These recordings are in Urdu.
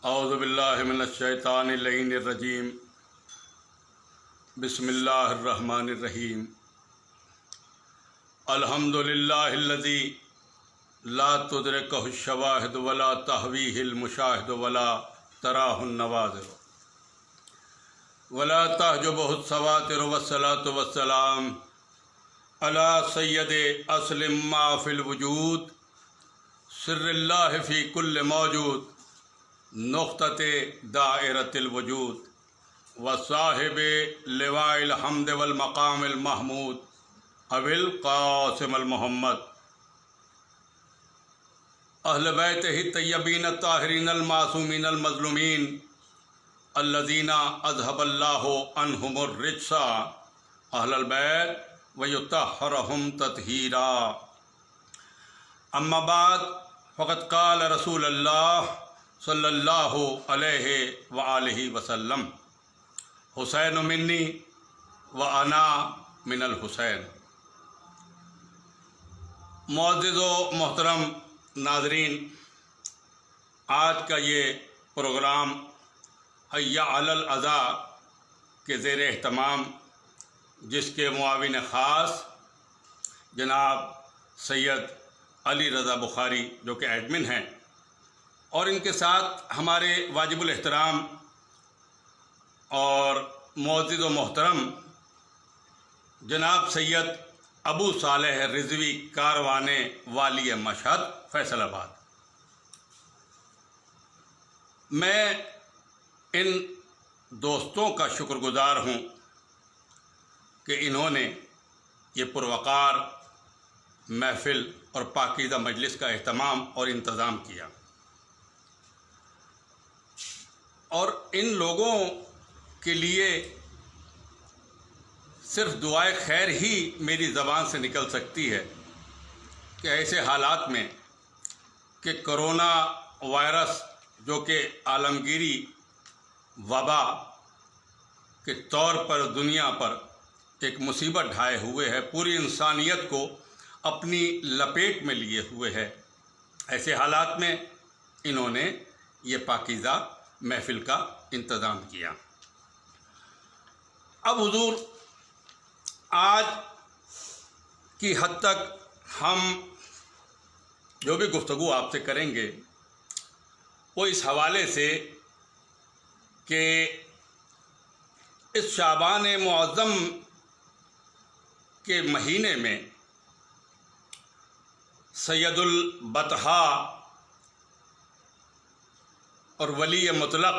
اعوذ باللہ من الشیطان اللعین الرجیم بسم اللہ الرحمن الرحیم الحمد للہ الذی لا تدرکہ الشواہد ولا تحویہ المشاہد ولا تراہ النواظر ولا تحجبہ السواتر والصلاة والسلام علی سید اصل ما فی الوجود سر اللہ فی کل موجود نقطۃ دائرۃ الوجود وصاحب لواء الحمد والمقام المحمود ابی القاسم المحمد اہل بیتہ الطیبین الطاہرین المعصومین المظلومین الذین اذھب اللہ عنہم الرجس اہل البیت ویطہرہم تطہیرا اما بعد فقد قال رسول اللہ صلی اللہ علیہ وآلہ وسلم حسین منی وانا من الحسین۔ معزز و محترم ناظرین، آج کا یہ پروگرام حی علی العزاء کے زیر اہتمام، جس کے معاون خاص جناب سید علی رضا بخاری جو کہ ایڈمن ہیں، اور ان کے ساتھ ہمارے واجب الاحترام اور معزز و محترم جناب سید ابو صالح رضوی کاروان والی مشہد فیصل آباد۔ میں ان دوستوں کا شکر گزار ہوں کہ انہوں نے یہ پروقار محفل اور پاکیزہ مجلس کا اہتمام اور انتظام کیا، اور ان لوگوں کے لیے صرف دعائے خیر ہی میری زبان سے نکل سکتی ہے کہ ایسے حالات میں کہ کرونا وائرس جو کہ عالمگیری وبا کے طور پر دنیا پر ایک مصیبت ڈھائے ہوئے ہے، پوری انسانیت کو اپنی لپیٹ میں لیے ہوئے ہے، ایسے حالات میں انہوں نے یہ پاکیزہ محفل کا انتظام کیا۔ اب حضور، آج کی حد تک ہم جو بھی گفتگو آپ سے کریں گے وہ اس حوالے سے کہ اس شعبان معظم کے مہینے میں سید البطحاء اور ولی مطلق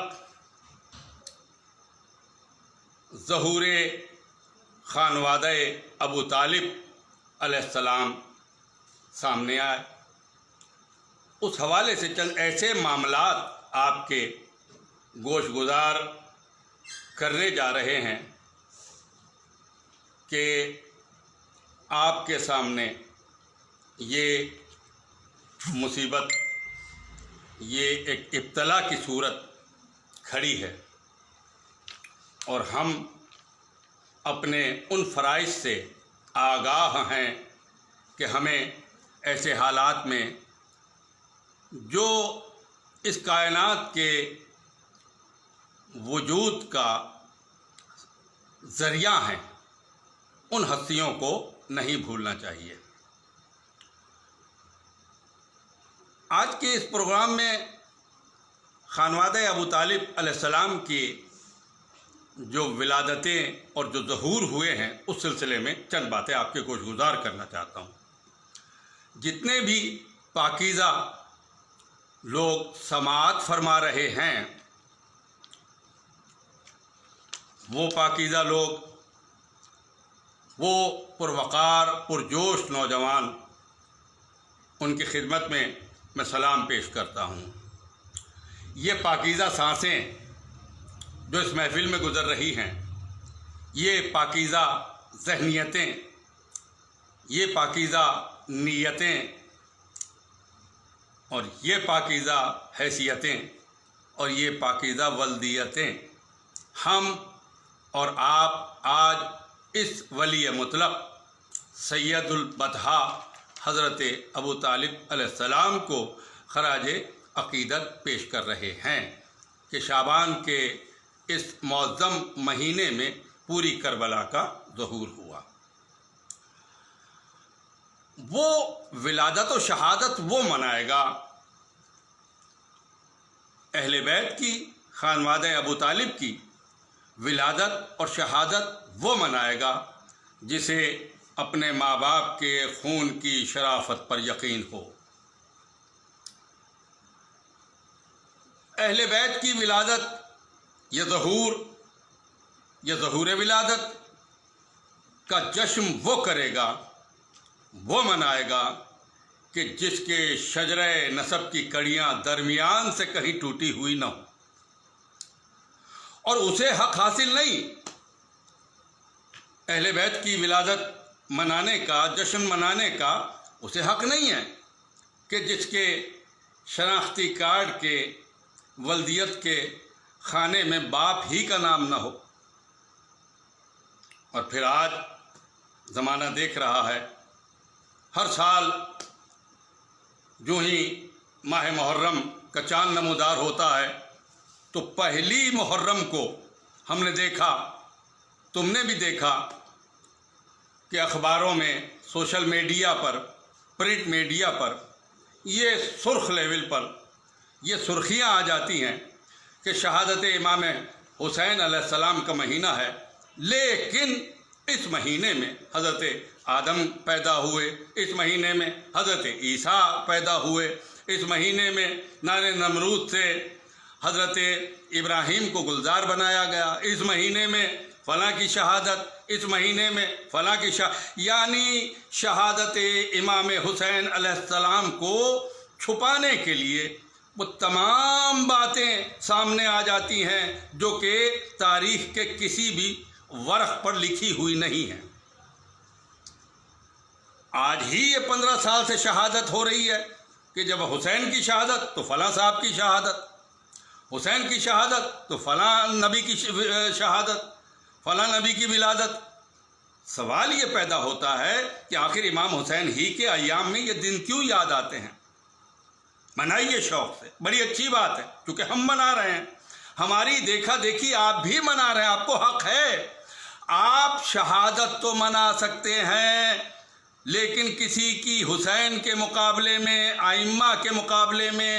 ظہور خانوادہ ابو طالب علیہ السلام سامنے آئے، اس حوالے سے چند ایسے معاملات آپ کے گوش گزار کرنے جا رہے ہیں کہ آپ کے سامنے یہ مصیبت، یہ ایک ابتلا کی صورت کھڑی ہے، اور ہم اپنے ان فرائض سے آگاہ ہیں کہ ہمیں ایسے حالات میں جو اس کائنات کے وجود کا ذریعہ ہیں ان ہستیوں کو نہیں بھولنا چاہیے۔ آج کے اس پروگرام میں خانوادہ ابو طالب علیہ السلام کی جو ولادتیں اور جو ظہور ہوئے ہیں اس سلسلے میں چند باتیں آپ کے گوش گزار کرنا چاہتا ہوں۔ جتنے بھی پاکیزہ لوگ سماعت فرما رہے ہیں، وہ پاکیزہ لوگ، وہ پروقار پرجوش نوجوان، ان کی خدمت میں سلام پیش کرتا ہوں۔ یہ پاکیزہ سانسیں جو اس محفل میں گزر رہی ہیں، یہ پاکیزہ ذہنیتیں، یہ پاکیزہ نیتیں، اور یہ پاکیزہ حیثیتیں، اور یہ پاکیزہ ولدیتیں ہم اور آپ آج اس ولی مطلق سید البطحاء حضرت ابو طالب علیہ السلام کو خراج عقیدت پیش کر رہے ہیں۔ کہ شعبان کے اس معظم مہینے میں پوری کربلا کا ظہور ہوا۔ وہ ولادت و شہادت وہ منائے گا، اہل بیت کی، خانوادہ ابو طالب کی ولادت اور شہادت وہ منائے گا جسے اپنے ماں باپ کے خون کی شرافت پر یقین ہو۔ اہل بیت کی ولادت، یہ ظہور ولادت کا جشن وہ کرے گا، وہ منائے گا کہ جس کے شجرہ نسب کی کڑیاں درمیان سے کہیں ٹوٹی ہوئی نہ ہو، اور اسے حق حاصل نہیں۔ اہل بیت کی ولادت منانے کا، جشن منانے کا اسے حق نہیں ہے کہ جس کے شناختی کارڈ کے، ولدیت کے خانے میں باپ ہی کا نام نہ ہو۔ اور پھر آج زمانہ دیکھ رہا ہے، ہر سال جو ہی ماہ محرم کا چاند نمودار ہوتا ہے تو پہلی محرم کو ہم نے دیکھا، تم نے بھی دیکھا کہ اخباروں میں، سوشل میڈیا پر، پرنٹ میڈیا پر یہ سرخ لیول پر یہ سرخیاں آ جاتی ہیں کہ شہادت امام حسین علیہ السلام کا مہینہ ہے، لیکن اس مہینے میں حضرت آدم پیدا ہوئے، اس مہینے میں حضرت عیسیٰ پیدا ہوئے، اس مہینے میں نار نمرود سے حضرت ابراہیم کو گلزار بنایا گیا، اس مہینے میں فلاں کی شہادت، اس مہینے میں فلاں کی یعنی شہادت امام حسین علیہ السلام کو چھپانے کے لیے وہ تمام باتیں سامنے آ جاتی ہیں جو کہ تاریخ کے کسی بھی ورق پر لکھی ہوئی نہیں ہیں۔ آج ہی یہ 15 سال سے شہادت ہو رہی ہے کہ جب حسین کی شہادت تو فلاں صاحب کی شہادت، حسین کی شہادت تو فلاں نبی کی شہادت، فلاں نبی کی ولادت۔ سوال یہ پیدا ہوتا ہے کہ آخر امام حسین ہی کے ایام میں یہ دن کیوں یاد آتے ہیں؟ منائیے شوق سے، بڑی اچھی بات ہے، کیونکہ ہم منا رہے ہیں، ہماری دیکھا دیکھی آپ بھی منا رہے ہیں، آپ کو حق ہے، آپ شہادت تو منا سکتے ہیں، لیکن کسی کی حسین کے مقابلے میں، ائمہ کے مقابلے میں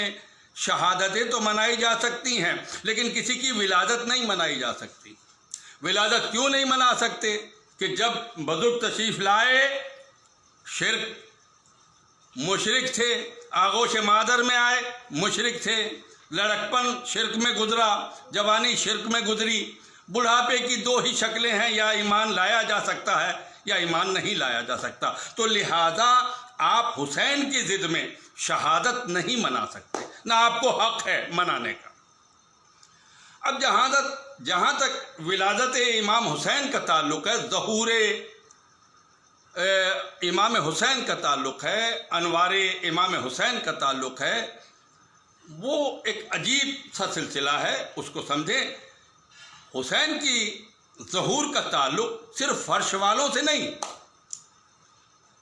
شہادتیں تو منائی جا سکتی ہیں، لیکن کسی کی ولادت نہیں منائی جا سکتی۔ ولادت کیوں نہیں منا سکتے؟ کہ جب بزرگ تشریف لائے، شرک، مشرک تھے، آغوش مادر میں آئے، مشرک تھے، لڑکپن شرک میں گزرا، جوانی شرک میں گزری، بڑھاپے کی دو ہی شکلیں ہیں، یا ایمان لایا جا سکتا ہے یا ایمان نہیں لایا جا سکتا، تو لہذا آپ حسین کی ضد میں شہادت نہیں منا سکتے، نہ آپ کو حق ہے منانے کا۔ اب جہاں تک ولادت امام حسین کا تعلق ہے، ظہور امام حسین کا تعلق ہے، انوار امام حسین کا تعلق ہے، وہ ایک عجیب سا سلسلہ ہے، اس کو سمجھیں۔ حسین کی ظہور کا تعلق صرف فرش والوں سے نہیں،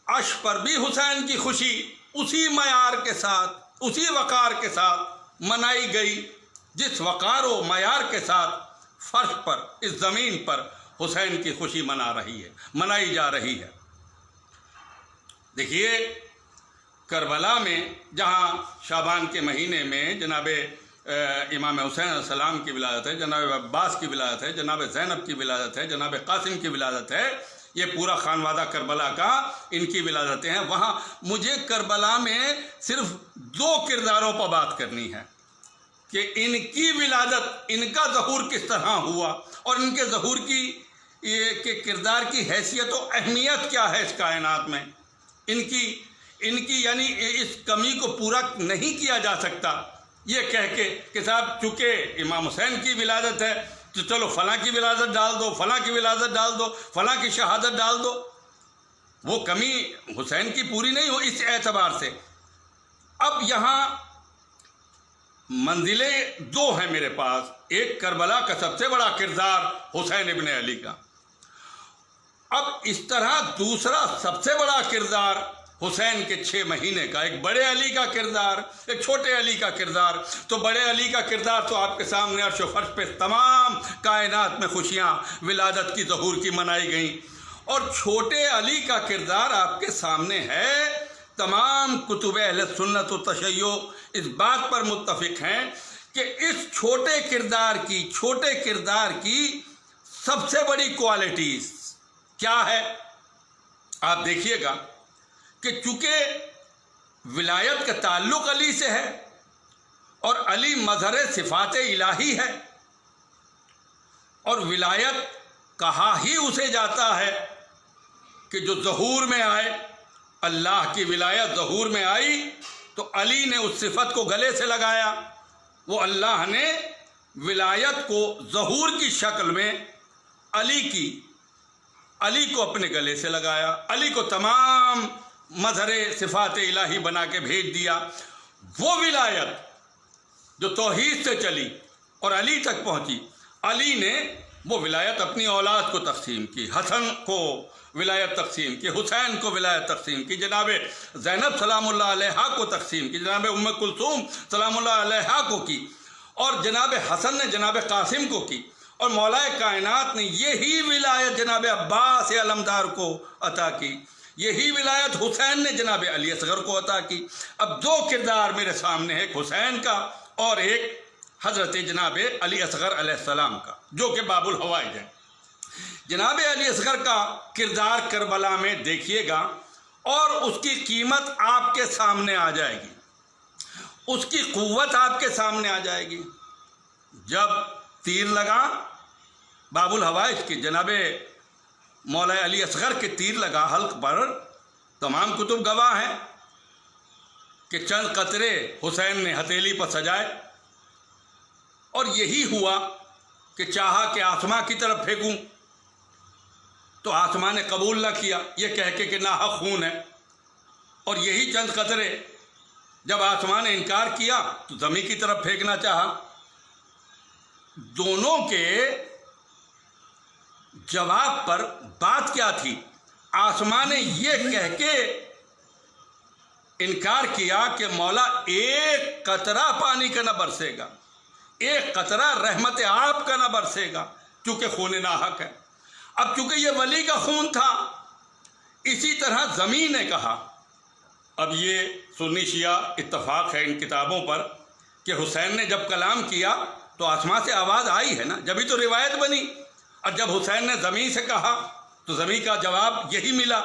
عرش پر بھی حسین کی خوشی اسی معیار کے ساتھ، اسی وقار کے ساتھ منائی گئی جس وقار و معیار کے ساتھ فرش پر، اس زمین پر حسین کی خوشی منائی جا رہی ہے۔ دیکھیے کربلا میں جہاں شعبان کے مہینے میں جناب امام حسین علیہ السلام کی ولادت ہے، جناب عباس کی ولادت ہے، جناب زینب کی ولادت ہے، جناب قاسم کی ولادت ہے، یہ پورا خانوادہ کربلا کا ان کی ولادتیں ہیں، وہاں مجھے کربلا میں صرف 2 کرداروں پر بات کرنی ہے کہ ان کی ولادت، ان کا ظہور کس طرح ہوا، اور ان کے ظہور کے کردار کی حیثیت و اہمیت کیا ہے اس کائنات میں۔ ان کی یعنی اس کمی کو پورا نہیں کیا جا سکتا یہ کہہ کے کہ صاحب چونکہ امام حسین کی ولادت ہے تو چلو فلاں کی ولادت ڈال دو، فلاں کی ولادت ڈال دو، فلاں کی شہادت ڈال دو۔ وہ کمی حسین کی پوری نہیں ہو اس اعتبار سے۔ اب یہاں منزلیں 2 ہیں میرے پاس، ایک کربلا کا سب سے بڑا کردار حسین ابن علی کا، اب اس طرح دوسرا سب سے بڑا کردار حسین کے 6 مہینے کا، ایک بڑے علی کا کردار، ایک چھوٹے علی کا کردار. تو بڑے علی کا کردار تو آپ کے سامنے عرش و فرش پہ تمام کائنات میں خوشیاں ولادت کی ظہور کی منائی گئیں، اور چھوٹے علی کا کردار آپ کے سامنے ہے. تمام کتب اہل سنت و تشیع اس بات پر متفق ہیں کہ اس چھوٹے کردار کی سب سے بڑی کوالٹیز کیا ہے. آپ دیکھیے گا کہ چونکہ ولایت کا تعلق علی سے ہے اور علی مظہر صفات الہی ہے، اور ولایت کہا ہی اسے جاتا ہے کہ جو ظہور میں آئے، اللہ کی ولایت ظہور میں آئی تو علی نے اس صفت کو گلے سے لگایا. وہ اللہ نے ولایت کو ظہور کی شکل میں علی کو اپنے گلے سے لگایا، علی کو تمام مظہر صفات الہی بنا کے بھیج دیا. وہ ولایت جو توحید سے چلی اور علی تک پہنچی، علی نے وہ ولایت اپنی اولاد کو تقسیم کی. حسن کو ولایت تقسیم کی، حسین کو ولایت تقسیم کی، جناب زینب سلام اللہ علیہا کو تقسیم کی، جناب ام کلثوم سلام اللہ علیہا کو کی، اور جناب حسن نے جناب قاسم کو کی، اور مولا کائنات نے یہی ولایت جناب عباس علمدار کو عطا کی. یہی ولایت حسین نے جناب علی اصغر کو عطا کی. اب 2 کردار میرے سامنے ہے، ایک حسین کا اور ایک حضرت جناب علی اصغر علیہ السلام کا، جو کہ باب الحوائج ہے. جناب علی اصغر کا کردار کربلا میں دیکھیے گا اور اس کی قیمت آپ کے سامنے آ جائے گی، اس کی قوت آپ کے سامنے آ جائے گی. جب تیر لگا باب الحوائج کی، جناب مولا علی اصغر کے تیر لگا حلق پر، تمام کتب گواہ ہیں کہ چند قطرے حسین نے ہتھیلی پر سجائے، اور یہی ہوا کہ چاہا کہ آسماں کی طرف پھینکوں تو آسمان نے قبول نہ کیا، یہ کہہ کے کہ ناحق خون ہے. اور یہی چند قطرے جب آسمان نے انکار کیا تو زمین کی طرف پھینکنا چاہا. دونوں کے جواب پر بات کیا تھی؟ آسمان نے یہ کہہ کے انکار کیا کہ مولا ایک قطرہ پانی کا نہ برسے گا، ایک قطرہ رحمت آپ کا نہ برسے گا، کیونکہ خون ناحق ہے. اب چونکہ یہ ولی کا خون تھا، اسی طرح زمین نے کہا. اب یہ سنی شیعہ اتفاق ہے ان کتابوں پر کہ حسین نے جب کلام کیا تو آسمان سے آواز آئی ہے نا، جبھی تو روایت بنی. اور جب حسین نے زمین سے کہا تو زمین کا جواب یہی ملا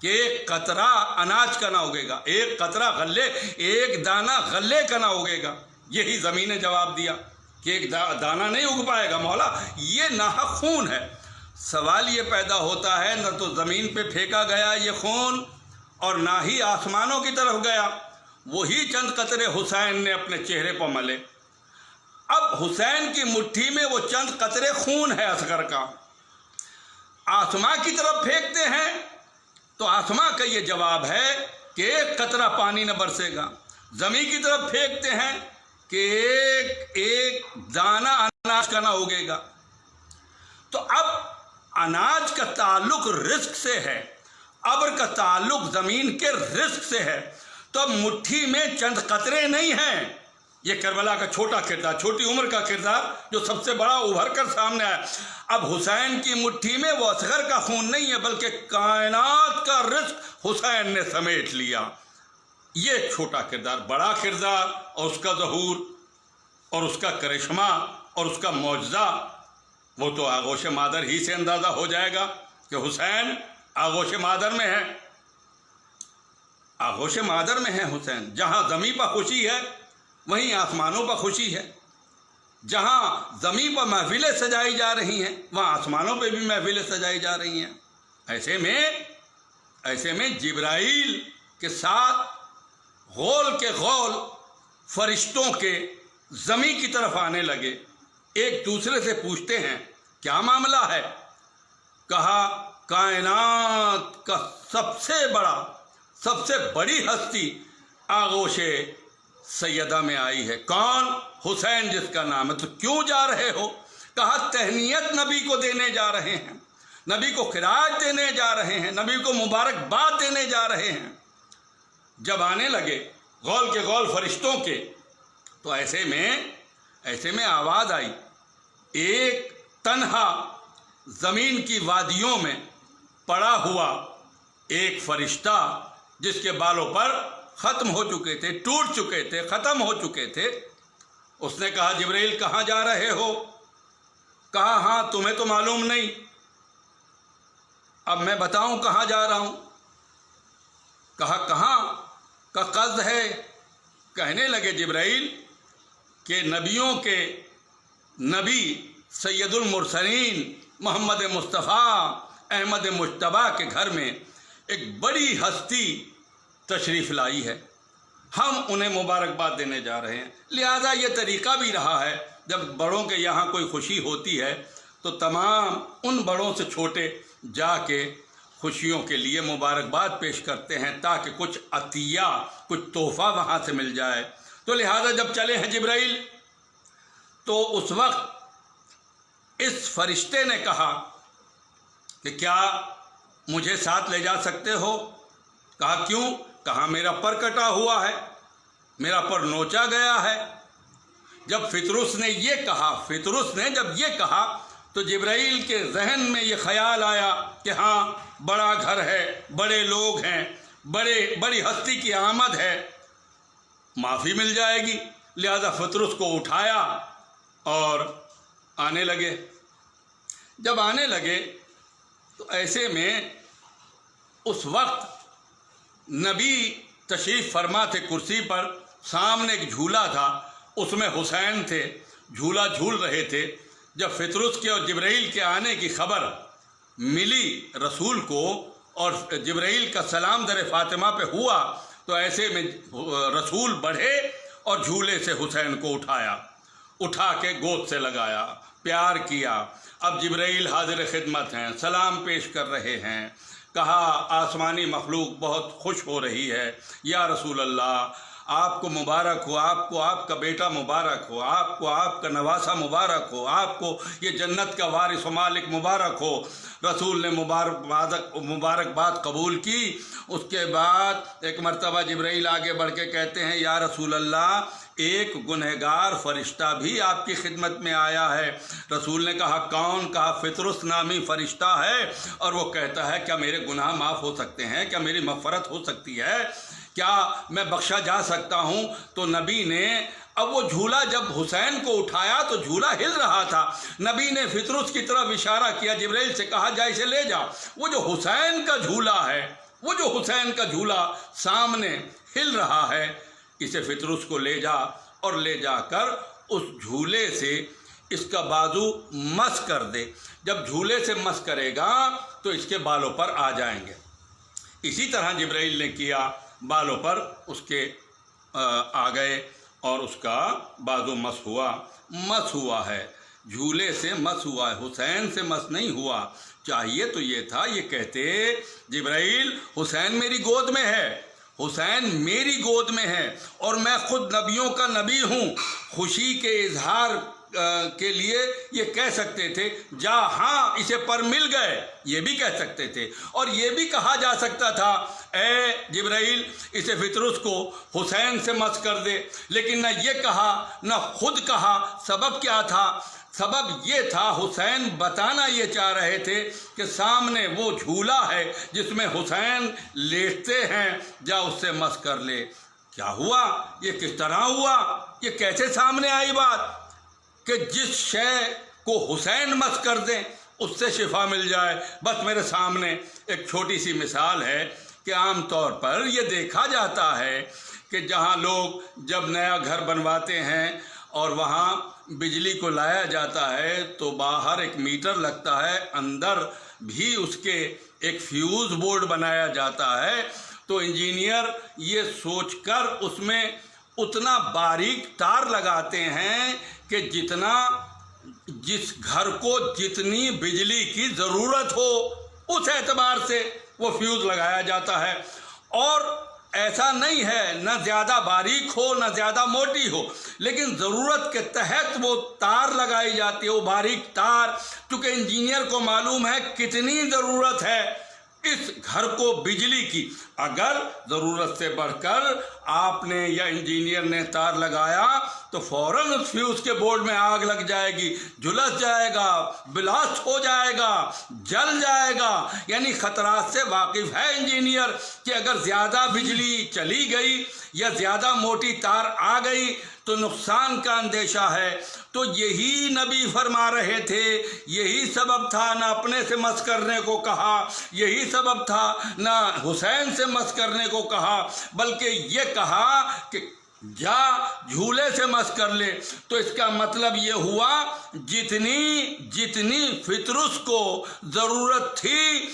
کہ ایک قطرہ اناج کا نہ اگے گا، ایک قطرہ غلے، ایک دانہ غلے کا نہ اگے گا. یہی زمین نے جواب دیا کہ ایک دانہ نہیں اگ پائے گا مولا، یہ ناحق خون ہے. سوال یہ پیدا ہوتا ہے، نہ تو زمین پہ پھینکا گیا یہ خون اور نہ ہی آسمانوں کی طرف گیا. وہی چند قطرے حسین نے اپنے چہرے پر ملے. اب حسین کی مٹھی میں وہ چند قطرے خون ہے اصغر کا، آسماں کی طرف پھینکتے ہیں تو آسماں کا یہ جواب ہے کہ ایک قطرہ پانی نہ برسے گا. زمین کی طرف پھینکتے ہیں کہ ایک دانہ اناج کا نہ اگے گا. تو اب اناج کا تعلق رزق سے ہے، ابر کا تعلق زمین کے رزق سے ہے. تو اب مٹھی میں چند قطرے نہیں ہیں. یہ کربلا کا چھوٹا کردار، چھوٹی عمر کا کردار جو سب سے بڑا ابھر کر سامنے آیا. اب حسین کی مٹھی میں وہ اصغر کا خون نہیں ہے، بلکہ کائنات کا رزق حسین نے سمیٹ لیا. یہ چھوٹا کردار، بڑا کردار اور اس کا ظہور اور اس کا کرشمہ اور اس کا معجزہ، وہ تو آغوش مادر ہی سے اندازہ ہو جائے گا کہ حسین آغوش مادر میں ہے. آغوش مادر میں ہے حسین. جہاں زمین پر خوشی ہے وہیں آسمانوں پر خوشی ہے. جہاں زمین پر محفلیں سجائی جا رہی ہیں وہاں آسمانوں پہ بھی محفلیں سجائی جا رہی ہیں. ایسے میں جبرائیل کے ساتھ غول کے غول فرشتوں کے زمین کی طرف آنے لگے. ایک دوسرے سے پوچھتے ہیں کیا معاملہ ہے؟ کہا کائنات کا سب سے بڑی ہستی آغوش سیدہ میں آئی ہے. کون؟ حسین جس کا نام ہے. تو کیوں جا رہے ہو؟ کہا تہنیت نبی کو دینے جا رہے ہیں، نبی کو خراج دینے جا رہے ہیں، نبی کو مبارکباد دینے جا رہے ہیں. جب آنے لگے غول کے غول فرشتوں کے، تو ایسے میں آواز آئی، ایک تنہا زمین کی وادیوں میں پڑا ہوا ایک فرشتہ جس کے بالوں پر ختم ہو چکے تھے، ٹوٹ چکے تھے، ختم ہو چکے تھے، اس نے کہا جبرائیل کہاں جا رہے ہو؟ کہا ہاں تمہیں تو معلوم نہیں، اب میں بتاؤں کہاں جا رہا ہوں؟ کہا کہاں کا قصد ہے؟ کہنے لگے جبرائیل کہ نبیوں کے نبی سید المرسلین محمد مصطفیٰ احمد مجتبیٰ کے گھر میں ایک بڑی ہستی تشریف لائی ہے، ہم انہیں مبارکباد دینے جا رہے ہیں۔ لہذا یہ طریقہ بھی رہا ہے، جب بڑوں کے یہاں کوئی خوشی ہوتی ہے تو تمام ان بڑوں سے چھوٹے جا کے خوشیوں کے لیے مبارکباد پیش کرتے ہیں تاکہ کچھ عطیہ، کچھ تحفہ وہاں سے مل جائے۔ تو لہذا جب چلے ہیں جبرائیل تو اس وقت اس فرشتے نے کہا کہ کیا مجھے ساتھ لے جا سکتے ہو؟ کہا کیوں؟ کہا میرا پر کٹا ہوا ہے، میرا پر نوچا گیا ہے۔ جب فطرس نے جب یہ کہا تو جبرائیل کے ذہن میں یہ خیال آیا کہ ہاں بڑا گھر ہے، بڑے لوگ ہیں، بڑی ہستی کی آمد ہے، معافی مل جائے گی۔ لہذا فطرس کو اٹھایا اور آنے لگے۔ جب آنے لگے تو ایسے میں اس وقت نبی تشریف فرما تھے کرسی پر، سامنے ایک جھولا تھا، اس میں حسین تھے، جھولا جھول رہے تھے۔ جب فطرس کے اور جبرائیل کے آنے کی خبر ملی رسول کو اور جبرائیل کا سلام در فاطمہ پہ ہوا تو ایسے میں رسول بڑھے اور جھولے سے حسین کو اٹھا کے گود سے لگایا، پیار کیا۔ اب جبرائیل حاضر خدمت ہیں، سلام پیش کر رہے ہیں۔ کہا آسمانی مخلوق بہت خوش ہو رہی ہے، یا رسول اللہ آپ کو مبارک ہو، آپ کو آپ کا بیٹا مبارک ہو، آپ کو آپ کا نواسہ مبارک ہو، آپ کو یہ جنت کا وارث و مالک مبارک ہو۔ رسول نے مبارکباد قبول کی۔ اس کے بعد ایک مرتبہ جبرائیل آگے بڑھ کے کہتے ہیں یا رسول اللہ ایک گنہگار فرشتہ بھی آپ کی خدمت میں آیا ہے۔ رسول نے کہا کون؟ کہا فطرس نامی فرشتہ ہے، اور وہ کہتا ہے کیا میرے گناہ معاف ہو سکتے ہیں؟ کیا میری مغفرت ہو سکتی ہے؟ کیا میں بخشا جا سکتا ہوں؟ تو نبی نے اب وہ جھولا جب حسین کو اٹھایا تو جھولا ہل رہا تھا، نبی نے فطرس کی طرف اشارہ کیا، جبرائیل سے کہا جا اسے لے جا۔ وہ جو حسین کا جھولا ہے، وہ جو حسین کا جھولا سامنے ہل رہا ہے، اسے فطرس کو لے جا اور لے جا کر اس جھولے سے اس کا بازو مس کر دے۔ جب جھولے سے مس کرے گا تو اس کے بالوں پر آ جائیں گے۔ اسی طرح جبرائیل نے کیا، بالوں پر اس کے آ گئے اور اس کا بازو مس ہوا ہے، جھولے سے مس ہوا ہے، حسین سے مس نہیں ہوا۔ چاہیے تو یہ تھا یہ کہتے جبرائیل حسین میری گود میں ہے، حسین میری گود میں ہے اور میں خود نبیوں کا نبی ہوں۔ خوشی کے اظہار کے لیے یہ کہہ سکتے تھے جا ہاں اسے پر مل گئے، یہ بھی کہہ سکتے تھے، اور یہ بھی کہا جا سکتا تھا اے جبرائیل اسے فطرس کو حسین سے مس کر دے، لیکن نہ یہ کہا نہ خود کہا۔ سبب کیا تھا؟ سبب یہ تھا حسین بتانا یہ چاہ رہے تھے کہ سامنے وہ جھولا ہے جس میں حسین لیٹتے ہیں، جا اس سے مس کر لے۔ کیا ہوا؟ یہ کس طرح ہوا؟ یہ کیسے سامنے آئی بات کہ جس شے کو حسین مس کر دیں اس سے شفا مل جائے؟ بس میرے سامنے ایک چھوٹی سی مثال ہے کہ عام طور پر یہ دیکھا جاتا ہے کہ جہاں لوگ جب نیا گھر بنواتے ہیں اور وہاں بجلی کو لایا جاتا ہے تو باہر ایک میٹر لگتا ہے، اندر بھی اس کے ایک فیوز بورڈ بنایا جاتا ہے، تو انجینئر یہ سوچ کر اس میں اتنا باریک تار لگاتے ہیں کہ جس گھر کو جتنی بجلی کی ضرورت ہو اس اعتبار سے وہ فیوز لگایا جاتا ہے، اور ایسا نہیں ہے نہ زیادہ باریک ہو نہ زیادہ موٹی ہو، لیکن ضرورت کے تحت وہ تار لگائی جاتی ہے، وہ باریک تار، کیونکہ انجینئر کو معلوم ہے کتنی ضرورت ہے اس گھر کو بجلی کی اگر ضرورت سے بڑھ کر آپ نے یا انجینئر نے تار لگایا تو فوراً اس فیوز کے بورڈ میں آگ لگ جائے گی، جھلس جائے گا، بلاسٹ ہو جائے گا، جل جائے گا۔ یعنی خطرات سے واقف ہے انجینئر کہ اگر زیادہ بجلی چلی گئی یا زیادہ موٹی تار آ گئی تو نقصان کا اندیشہ ہے۔ تو یہی نبی فرما رہے تھے، یہی سبب تھا نہ اپنے سے مس کرنے کو کہا، یہی سبب تھا نہ حسین سے مس کرنے کو کہا، بلکہ یہ کہا کہ جا جھولے سے مس کر لے۔ تو اس کا مطلب یہ ہوا جتنی فطرس کو ضرورت تھی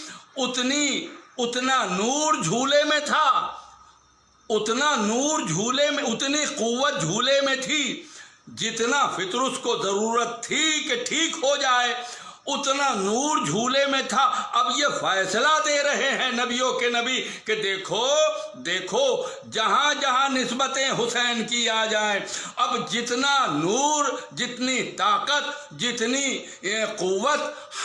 اتنا نور جھولے میں تھا، اتنی قوت جھولے میں تھی، جتنا فطرس کو ضرورت تھی کہ ٹھیک ہو جائے اتنا نور جھولے میں تھا۔ اب یہ فیصلہ دے رہے ہیں نبیوں کے نبی کہ دیکھو جہاں جہاں نسبتیں حسین کی آ جائیں، اب جتنا نور، جتنی طاقت، جتنی قوت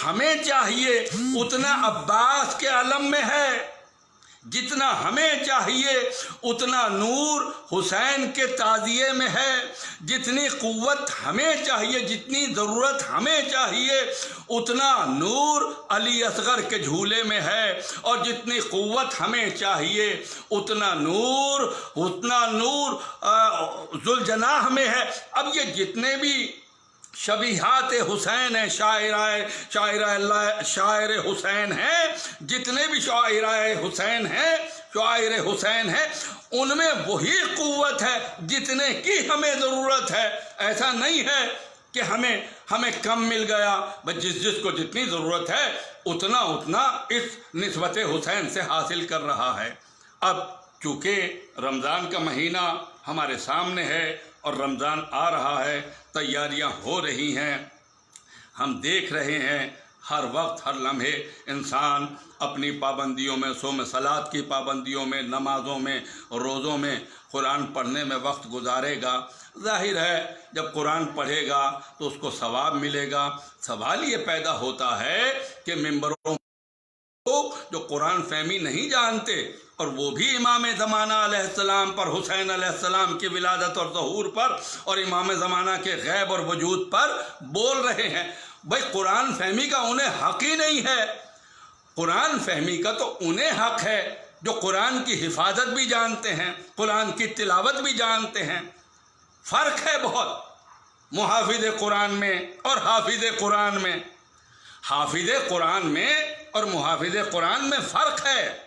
ہمیں چاہیے اتنا عباس کے علم میں ہے، جتنا ہمیں چاہیے اتنا نور حسین کے تعزیے میں ہے، جتنی قوت ہمیں چاہیے، جتنی ضرورت ہمیں چاہیے اتنا نور علی اصغر کے جھولے میں ہے، اور جتنی قوت ہمیں چاہیے اتنا نور ذوالجناح میں ہے۔ اب یہ جتنے بھی شبیہات حسین ہیں، شاعر حسین ہیں، جتنے بھی شاعر حسین ہیں ان میں وہی قوت ہے جتنے کی ہمیں ضرورت ہے۔ ایسا نہیں ہے کہ ہمیں کم مل گیا، بس جس کو جتنی ضرورت ہے اتنا اس نسبت حسین سے حاصل کر رہا ہے۔ اب چونکہ رمضان کا مہینہ ہمارے سامنے ہے اور رمضان آ رہا ہے، تیاریاں ہو رہی ہیں، ہم دیکھ رہے ہیں ہر وقت ہر لمحے انسان اپنی پابندیوں میں، صوم صلات کی پابندیوں میں، نمازوں میں، روزوں میں قرآن پڑھنے میں وقت گزارے گا۔ ظاہر ہے جب قرآن پڑھے گا تو اس کو ثواب ملے گا۔ سوال یہ پیدا ہوتا ہے کہ ممبروں جو قرآن فہمی نہیں جانتے اور وہ بھی امام زمانہ علیہ السلام پر، حسین علیہ السلام کی ولادت اور ظہور پر اور امام زمانہ کے غیب اور وجود پر بول رہے ہیں، بھائی قرآن فہمی کا انہیں حق ہی نہیں ہے۔ قرآن فہمی کا تو انہیں حق ہے جو قرآن کی حفاظت بھی جانتے ہیں، قرآن کی تلاوت بھی جانتے ہیں۔ فرق ہے بہت محافظ قرآن میں اور حافظ قرآن میں، حافظ قرآن میں اور محافظ قرآن میں فرق ہے۔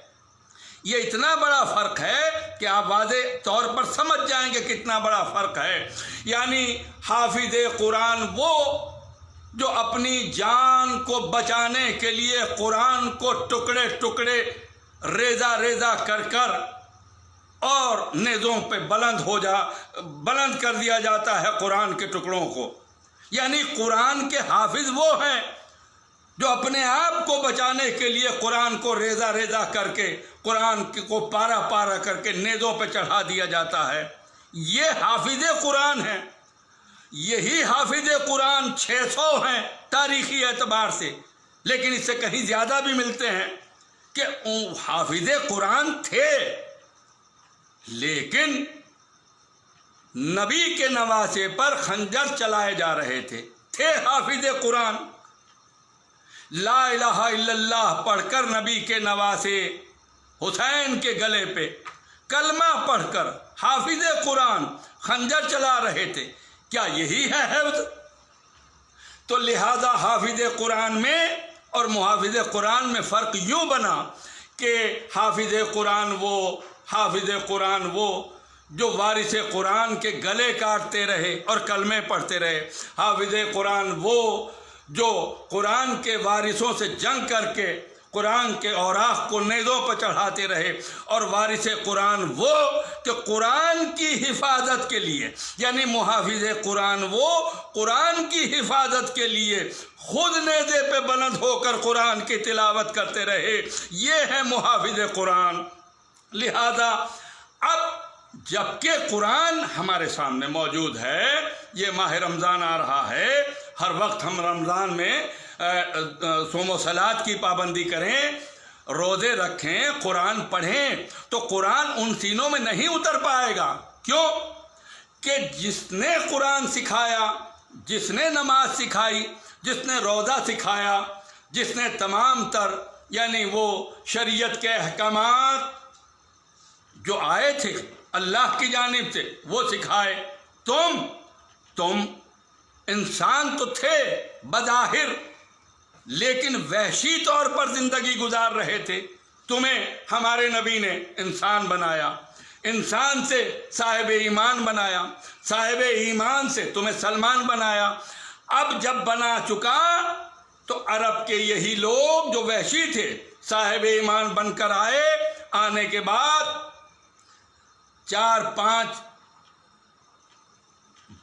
یہ اتنا بڑا فرق ہے کہ آپ واضح طور پر سمجھ جائیں گے کتنا بڑا فرق ہے۔ یعنی حافظ قرآن وہ جو اپنی جان کو بچانے کے لیے قرآن کو ٹکڑے ٹکڑے ریزہ کر اور نیزوں پہ بلند کر دیا جاتا ہے قرآن کے ٹکڑوں کو۔ یعنی قرآن کے حافظ وہ ہیں جو اپنے آپ کو بچانے کے لیے قرآن کو ریزہ کر کے، قرآن کو پارا کر کے نیزوں پہ چڑھا دیا جاتا ہے۔ یہ حافظ قرآن ہیں۔ یہی حافظ قرآن 600 ہیں تاریخی اعتبار سے، لیکن اس سے کہیں زیادہ بھی ملتے ہیں کہ حافظ قرآن تھے، لیکن نبی کے نواسے پر خنجر چلائے جا رہے تھے حافظ قرآن۔ لا الہ الا اللہ پڑھ کر نبی کے نواسے حسین کے گلے پہ کلمہ پڑھ کر حافظ قرآن خنجر چلا رہے تھے۔ کیا یہی ہے حفظ؟ تو لہذا حافظ قرآن میں اور محافظ قرآن میں فرق یوں بنا کہ حافظ قرآن وہ جو وارث قرآن کے گلے کاٹتے رہے اور کلمے پڑھتے رہے، حافظ قرآن وہ جو قرآن کے وارثوں سے جنگ کر کے قرآن کے اوراق کو نیزوں پر چڑھاتے رہے، اور وارث قرآن وہ کہ قرآن کی حفاظت کے لیے، یعنی محافظ قرآن وہ قرآن کی حفاظت کے لیے خود نیزے پہ بلند ہو کر قرآن کی تلاوت کرتے رہے۔ یہ ہے محافظ قرآن۔ لہذا اب جبکہ قرآن ہمارے سامنے موجود ہے، یہ ماہ رمضان آ رہا ہے، ہر وقت ہم رمضان میں صوم و صلات کی پابندی کریں، روزے رکھیں، قرآن پڑھیں، تو قرآن ان سینوں میں نہیں اتر پائے گا۔ کیوں کہ جس نے قرآن سکھایا، جس نے نماز سکھائی، جس نے روزہ سکھایا، جس نے تمام تر یعنی وہ شریعت کے احکامات جو آئے تھے اللہ کی جانب سے وہ سکھائے، تم انسان تو تھے بظاہر لیکن وحشی طور پر زندگی گزار رہے تھے، تمہیں ہمارے نبی نے انسان بنایا، انسان سے صاحب ایمان بنایا، صاحب ایمان سے تمہیں سلمان بنایا۔ اب جب بنا چکا تو عرب کے یہی لوگ جو وحشی تھے صاحب ایمان بن کر آئے، آنے کے بعد 4-5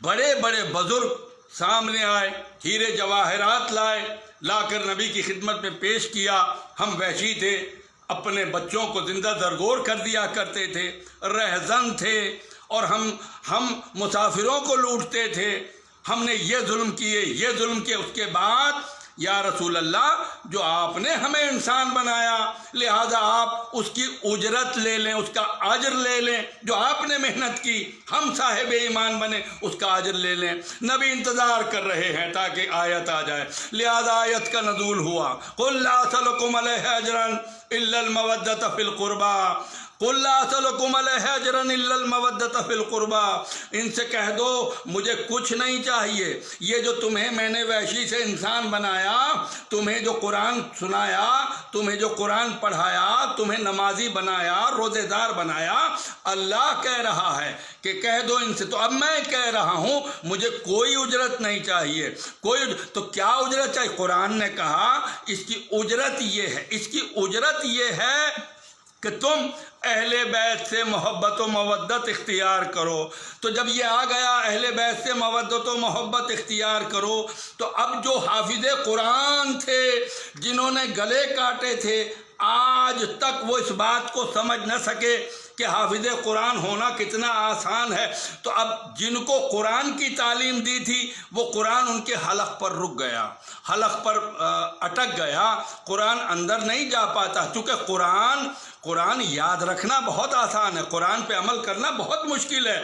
بڑے بڑے بزرگ سامنے آئے، ہیرے جواہرات لائے، لا کر نبی کی خدمت میں پیش کیا۔ ہم وحشی تھے، اپنے بچوں کو زندہ درگور کر دیا کرتے تھے، رہزن تھے، اور ہم مسافروں کو لوٹتے تھے، ہم نے یہ ظلم کیے۔ اس کے بعد یا رسول اللہ جو آپ نے ہمیں انسان بنایا لہذا آپ اس کی اجرت لے لیں، اس کا اجر لے لیں، جو آپ نے محنت کی، ہم صاحب ایمان بنے اس کا اجر لے لیں۔ نبی انتظار کر رہے ہیں تاکہ آیت آ جائے، لہذا آیت کا نزول ہوا، قُلْ لَا أَسْأَلُكُمْ عَلَيْهِ أَجْرًا إِلَّا الْمَوَدَّةَ فِي الْقُرْبَى قُلْ لَا أَسْأَلُكُمْ عَلَيْهِ أَجْرًا إِلَّا الْمَوَدَّةَ فِي الْقُرْبَى، ان سے کہہ دو مجھے کچھ نہیں چاہیے، یہ جو تمہیں میں نے وحشی سے انسان بنایا، تمہیں جو قرآن سنایا، تمہیں جو قرآن پڑھایا، تمہیں نمازی بنایا، روزے دار بنایا، اللہ کہہ رہا ہے کہ کہہ دو ان سے۔ تو اب میں کہہ رہا ہوں مجھے کوئی اجرت نہیں چاہیے، تو کیا اجرت چاہیے؟ قرآن نے کہا اس کی اجرت یہ ہے کہ تم اہل بیت سے محبت و مودت اختیار کرو۔ تو جب یہ آ گیا اہل بیت سے مودت و محبت اختیار کرو، تو اب جو حافظ قرآن تھے، جنہوں نے گلے کاٹے تھے، آج تک وہ اس بات کو سمجھ نہ سکے کہ حافظ قرآن ہونا کتنا آسان ہے، تو اب جن کو قرآن کی تعلیم دی تھی وہ قرآن ان کے حلق پر رک گیا، حلق پر اٹک گیا، قرآن اندر نہیں جا پاتا، چونکہ قرآن یاد رکھنا بہت آسان ہے، قرآن پہ عمل کرنا بہت مشکل ہے۔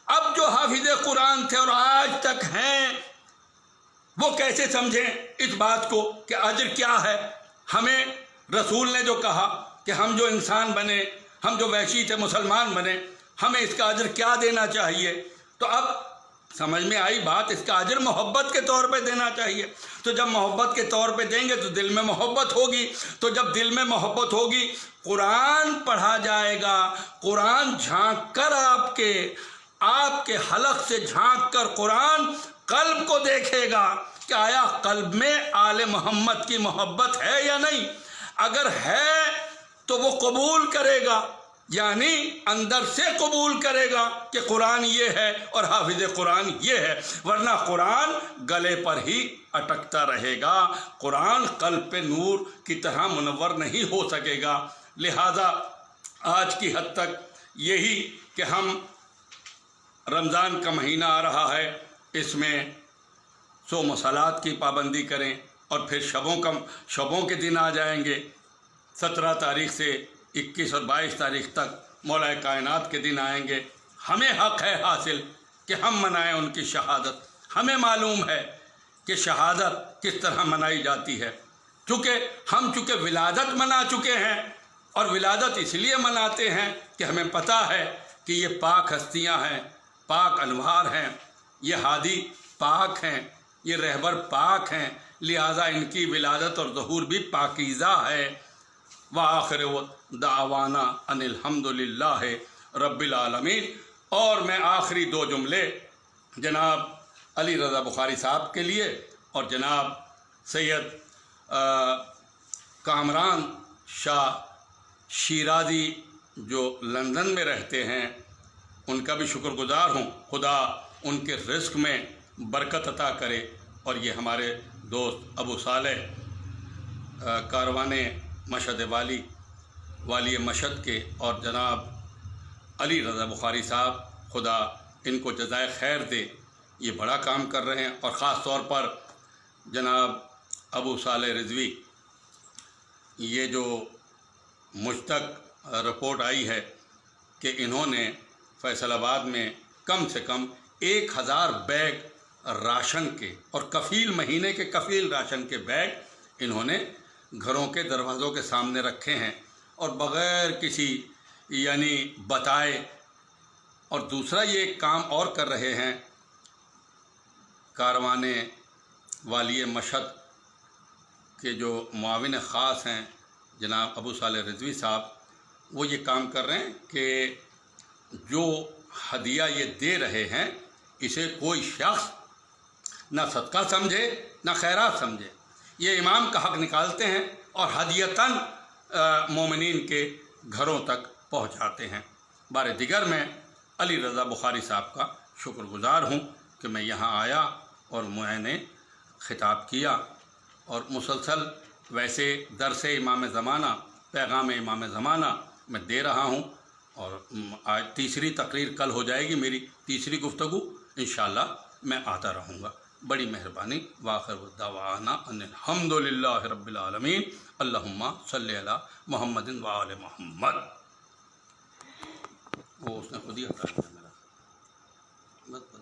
اب جو حافظ قرآن تھے اور آج تک ہیں، وہ کیسے سمجھیں اس بات کو کہ اجر کیا ہے؟ ہمیں رسول نے جو کہا کہ ہم جو انسان بنے، ہم جو وحشی تھے مسلمان بنے، ہمیں اس کا اجر کیا دینا چاہیے؟ تو اب سمجھ میں آئی بات، اس کا اجر محبت کے طور پہ دینا چاہیے۔ تو جب محبت کے طور پہ دیں گے تو دل میں محبت ہوگی، تو جب دل میں محبت ہوگی قرآن پڑھا جائے گا، قرآن جھانک کر آپ کے حلق سے جھانک کر قرآن قلب کو دیکھے گا کہ آیا قلب میں آل محمد کی محبت ہے یا نہیں۔ اگر ہے تو وہ قبول کرے گا، یعنی اندر سے قبول کرے گا کہ قرآن یہ ہے اور حافظ قرآن یہ ہے، ورنہ قرآن گلے پر ہی اٹکتا رہے گا، قرآن قلب پہ نور کی طرح منور نہیں ہو سکے گا۔ لہذا آج کی حد تک یہی کہ ہم رمضان کا مہینہ آ رہا ہے، اس میں صوم و صلات کی پابندی کریں، اور پھر شبوں کے دن آ جائیں گے، 17 تاریخ سے 21 اور 22 تاریخ تک مولا کائنات کے دن آئیں گے۔ ہمیں حق ہے حاصل کہ ہم منائیں ان کی شہادت، ہمیں معلوم ہے کہ شہادت کس طرح منائی جاتی ہے، چونکہ ولادت منا چکے ہیں، اور ولادت اس لیے مناتے ہیں کہ ہمیں پتہ ہے کہ یہ پاک ہستیاں ہیں، پاک انوار ہیں، یہ ہادی پاک ہیں، یہ رہبر پاک ہیں، لہذا ان کی ولادت اور ظہور بھی پاکیزہ ہے۔ وآخر دعوانا ان الحمدللہ رب العالمین۔ اور میں آخری 2 جملے جناب علی رضا بخاری صاحب کے لیے اور جناب سید کامران شاہ شیرازی جو لندن میں رہتے ہیں ان کا بھی شکر گزار ہوں، خدا ان کے رزق میں برکت عطا کرے، اور یہ ہمارے دوست ابو صالح کاروان مشہد والی مشہد کے اور جناب علی رضا بخاری صاحب، خدا ان کو جزائے خیر دے، یہ بڑا کام کر رہے ہیں، اور خاص طور پر جناب ابو صالح رضوی، یہ جو مجھ تک رپورٹ آئی ہے کہ انہوں نے فیصل آباد میں کم سے کم 1000 بیگ راشن کے اور کفیل مہینے کے کفیل راشن کے بیگ انہوں نے گھروں کے دروازوں کے سامنے رکھے ہیں، اور بغیر کسی یعنی بتائے. اور دوسرا یہ ایک کام اور کر رہے ہیں، کاروان والی مشہد کے جو معاون خاص ہیں جناب ابو صالح رضوی صاحب، وہ یہ کام کر رہے ہیں کہ جو ہدیہ یہ دے رہے ہیں اسے کوئی شخص نہ صدقہ سمجھے نہ خیرات سمجھے، یہ امام کا حق نکالتے ہیں اور ہدیتاً مومنین کے گھروں تک پہنچاتے ہیں. بار دیگر میں علی رضا بخاری صاحب کا شکر گزار ہوں کہ میں یہاں آیا اور میں نے خطاب کیا، اور مسلسل ویسے درس امام زمانہ، پیغام امام زمانہ میں دے رہا ہوں، اور آج تیسری تقریر کل ہو جائے گی، میری تیسری گفتگو انشاءاللہ میں آتا رہوں گا. بڑی مہربانی. وآخر دعوانا ان الحمدللہ رب العالمین. اللہم صلی علی محمد وآل محمد. وہ اس نے خود ہی ہٹا دیا میرا. بس